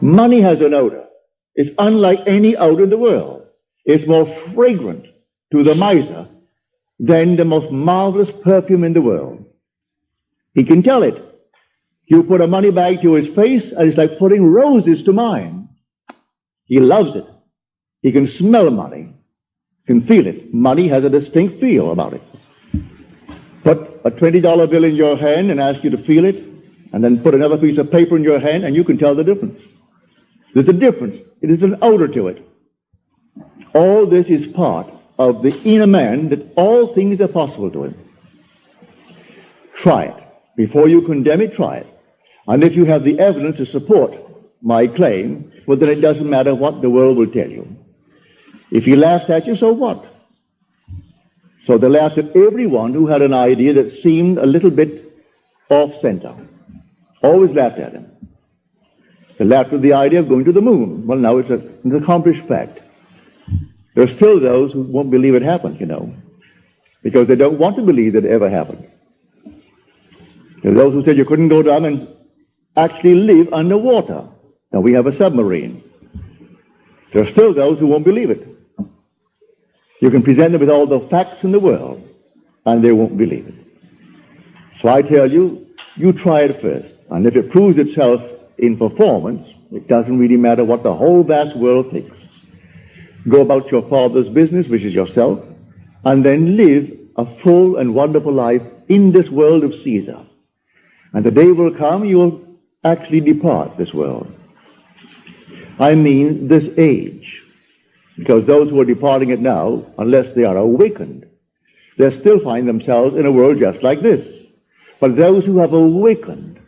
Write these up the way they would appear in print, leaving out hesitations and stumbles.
Money has an odor. It's unlike any odor in the world. It's more fragrant to the miser than the most marvelous perfume in the world. He can tell it. You put a money bag to his face, and it's like putting roses to mine. He loves it. He can smell money, can feel it. Money has a distinct feel about it. Put a $20 bill in your hand and ask you to feel it, and then put another piece of paper in your hand, and you can tell the difference. There's a difference. It is an odor to it. All this is part of the inner man, that all things are possible to him. Try it. Before you condemn it, try it. And if you have the evidence to support my claim, well, then it doesn't matter what the world will tell you. If he laughs at you, so what? So they laughed at everyone who had an idea that seemed a little bit off-center. Always laughed at him. They laughed at the idea of going to the moon. Well, now it's an accomplished fact. There are still those who won't believe it happened, you know, because they don't want to believe that it ever happened. There are those who said you couldn't go down and actually live underwater. Now we have a submarine. There are still those who won't believe it. You can present them with all the facts in the world, and they won't believe it. So I tell you, you try it first. And if it proves itself in performance, it doesn't really matter what the whole vast world thinks. Go about your Father's business, which is yourself, and then live a full and wonderful life in this world of Caesar. And the day will come, you will actually depart this world. I mean this age. Because those who are departing it now, unless they are awakened, they'll still find themselves in a world just like this. But those who have awakened,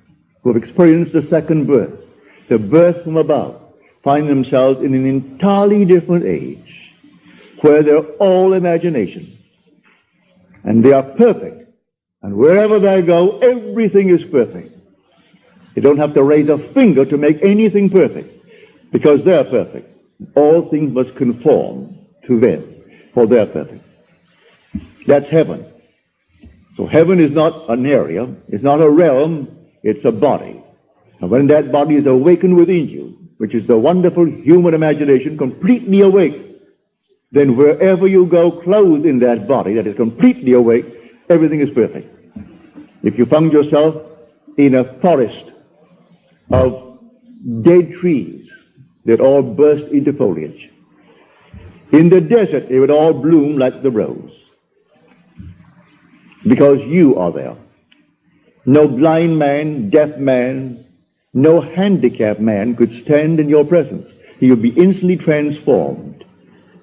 who have experienced the second birth, the birth from above, find themselves in an entirely different age, where they're all imagination. And they are perfect. And wherever they go, everything is perfect. They don't have to raise a finger to make anything perfect, because they're perfect. All things must conform to them, for they're perfect. That's heaven. So heaven is not an area, it's not a realm, it's a body. And when that body is awakened within you, which is the wonderful human imagination completely awake, then wherever you go clothed in that body that is completely awake, everything is perfect. If you found yourself in a forest of dead trees that all burst into foliage, in the desert they would all bloom like the rose, because you are there. No blind man, deaf man, no handicapped man could stand in your presence. He would be instantly transformed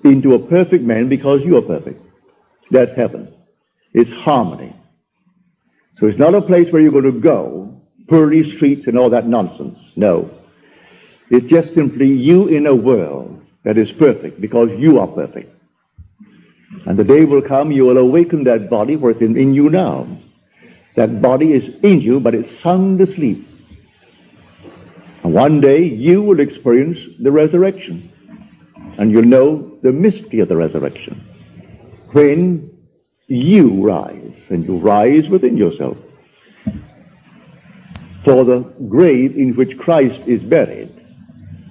into a perfect man because you are perfect. That's heaven. It's harmony. So it's not a place where you're going to go, pearly streets and all that nonsense. No. It's just simply you in a world that is perfect because you are perfect. And the day will come, you will awaken that body, for it's in you now. That body is in you, but it's sound asleep. And one day you will experience the resurrection. And you'll know the mystery of the resurrection. When you rise, and you rise within yourself. For the grave in which Christ is buried,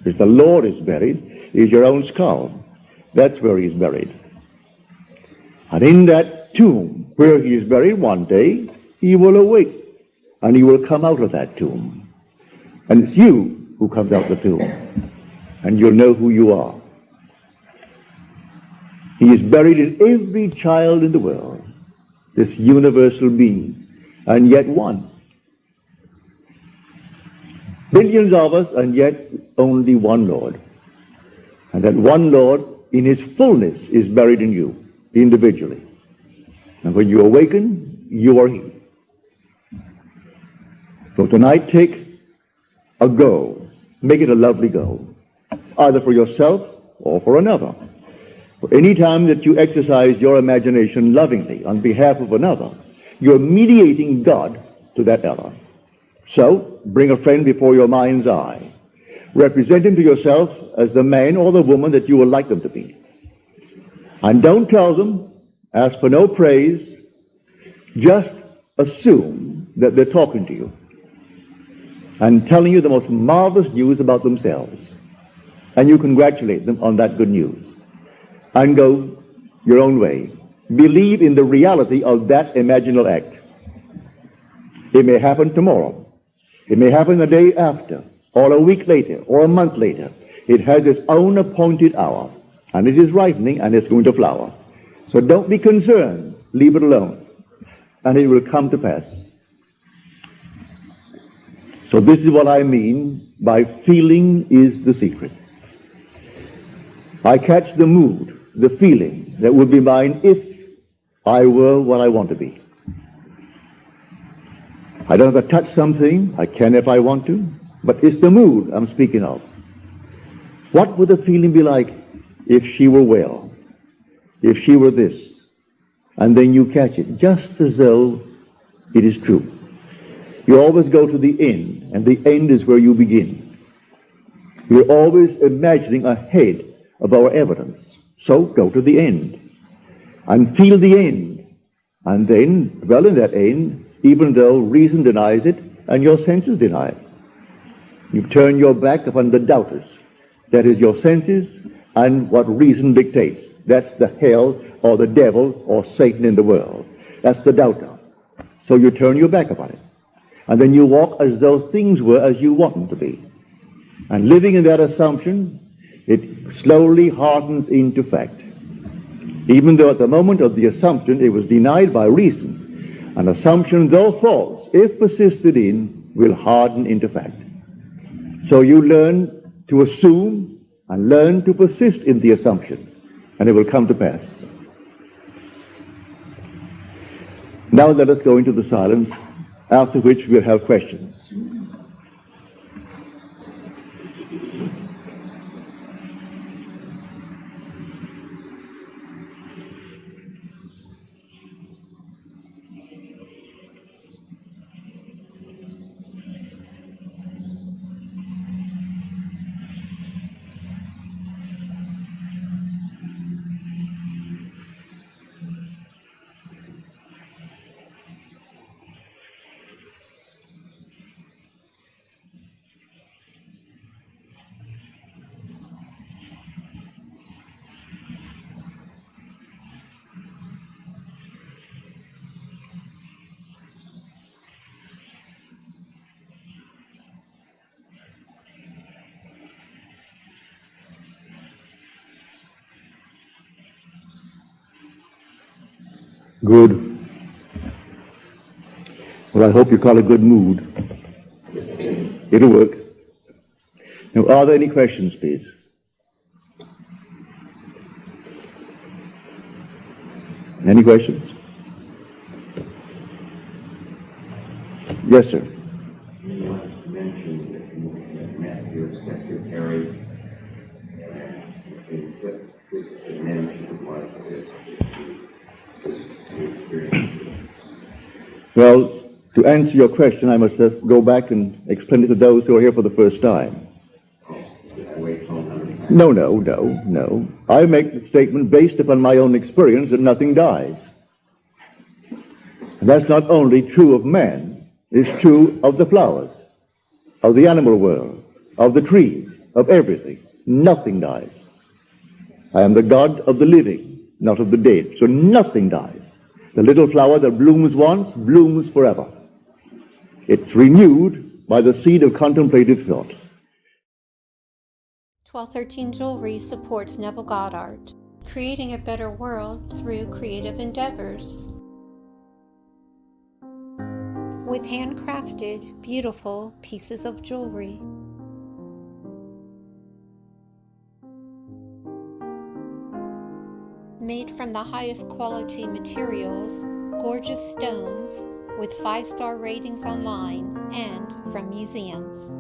if the Lord is buried, is your own skull. That's where he is buried. And in that tomb where he is buried, one day he will awake and he will come out of that tomb. And it's you who comes out of the tomb. And you'll know who you are. He is buried in every child in the world, this universal being, and yet one. Billions of us, and yet only one Lord. And that one Lord, in his fullness, is buried in you, individually. And when you awaken, you are he. So tonight, take a go. Make it a lovely go, either for yourself or for another. For any time that you exercise your imagination lovingly on behalf of another, you're mediating God to that other. So, bring a friend before your mind's eye. Represent him to yourself as the man or the woman that you would like them to be. And don't tell them, ask for no praise, just assume that they're talking to you. and telling you the most marvelous news about themselves. And you congratulate them on that good news and go your own way. Believe in the reality of that imaginal act. It may happen tomorrow. It may happen the day after, or a week later, or a month later. It has its own appointed hour, and it is ripening, and it's going to flower. So don't be concerned. Leave it alone, and it will come to pass. So this is what I mean by feeling is the secret. I catch the mood, the feeling that would be mine if I were what I want to be. I don't have to touch something. I can if I want to. But it's the mood I'm speaking of. What would the feeling be like if she were well? If she were this? And then you catch it, just as though it is true. You always go to the end, and the end is where you begin. We're always imagining ahead of our evidence. So go to the end and feel the end. And then dwell in that end, even though reason denies it and your senses deny it. You turn your back upon the doubters. That is your senses and what reason dictates. That's the hell or the devil or Satan in the world. That's the doubter. So you turn your back upon it. And then you walk as though things were as you want them to be. And living in that assumption, it slowly hardens into fact. Even though at the moment of the assumption it was denied by reason, an assumption, though false, if persisted in, will harden into fact. So you learn to assume and learn to persist in the assumption, and it will come to pass. Now let us go into the silence, after which we'll have questions. Good. Well, I hope you call it good mood. It'll work. Now, are there any questions, please? Any questions? Yes, sir. You mentioned that you met your secretary and what the management was this experience. Well, to answer your question, I must go back and explain it to those who are here for the first time. No. I make the statement based upon my own experience that nothing dies. And that's not only true of man, it's true of the flowers, of the animal world, of the trees, of everything. Nothing dies. I am the God of the living, not of the dead. So nothing dies. The little flower that blooms once, blooms forever. It's renewed by the seed of contemplative thought. 1213 Jewelry supports Neville Goddard, creating a better world through creative endeavors. With handcrafted, beautiful pieces of jewelry. Made from the highest quality materials, gorgeous stones, with 5-star ratings online and from museums.